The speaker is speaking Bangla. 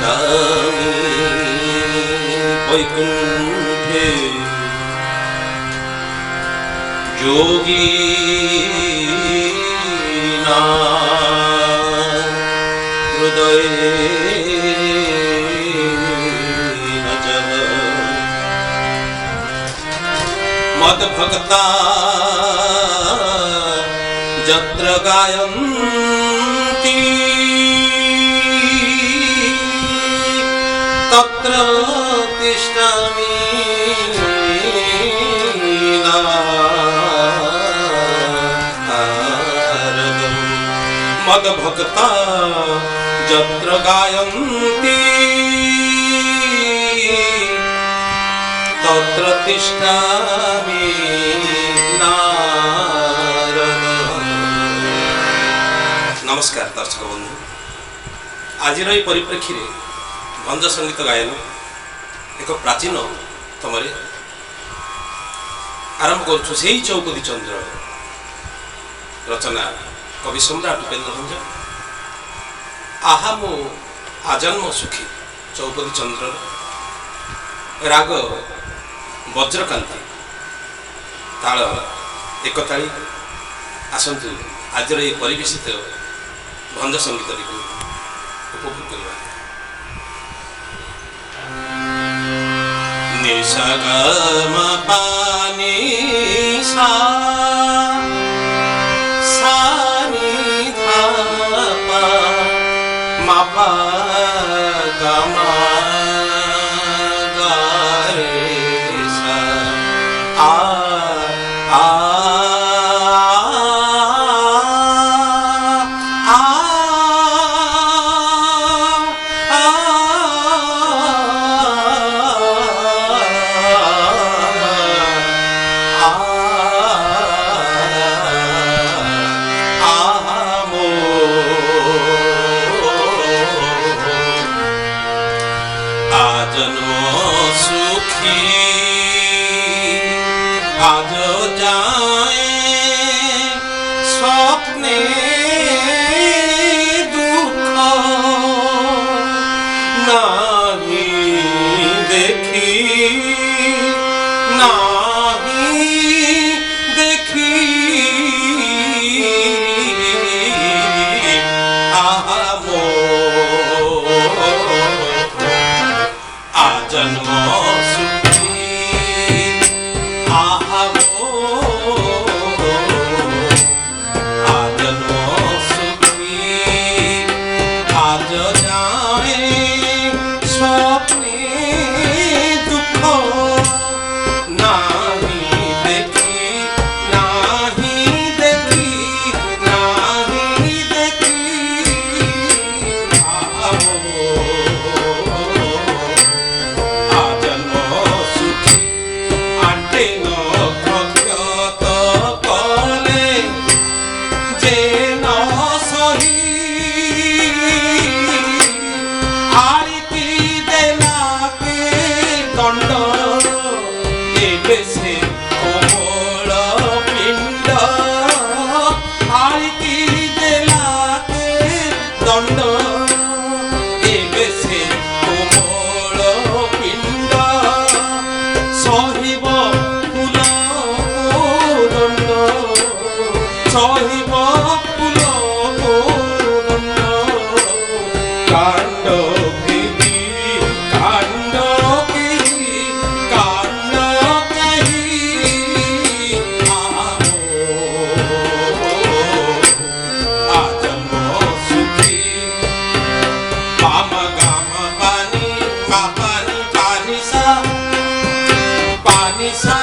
তিষ্ঠামি বৈকুণ্ঠে যোগীনা হৃদয়ে মদ্ভক্তা যত্র গায়ন্তি তত্র তিষ্ঠামি নারদম। মদ্ভক্তা যত্র গায়ন্তি তত্র তিষ্ঠামি নারদম। নমস্কার দর্শক বন্ধু, আজির এই পরিপ্রেক্ষীরে ভঞ্জ সঙ্গীত গায়ন এক প্রাচীন তমরে আরম্ভ করছু। সেই চৌপদী চন্দ্র রচনা কবি সম্রাট উপেন্দ্র ভঞ্জ। আহা মো আজন্ম সুখী চৌপদী চন্দ্র, রাগ বজ্রকাନ୍ତି, তাଳ একতাଳି। ଆସନ୍ତୁ ଆଜିର ଏହି ପରିବେଶିତ ଭଞ୍ଜ ସଙ୍ଗୀତଟିକୁ ଉପଭୋଗ କରିବା। ନିଶା ଗ ମ ପା ନି ସା ସା ନି ଧା ପା ମା ପା ଗା ମା গা রে সা আ আ আজ যায় স্বপ্নে দুঃখ নাহি দেখি নাহি দেখি আহা আজন্ম Nisa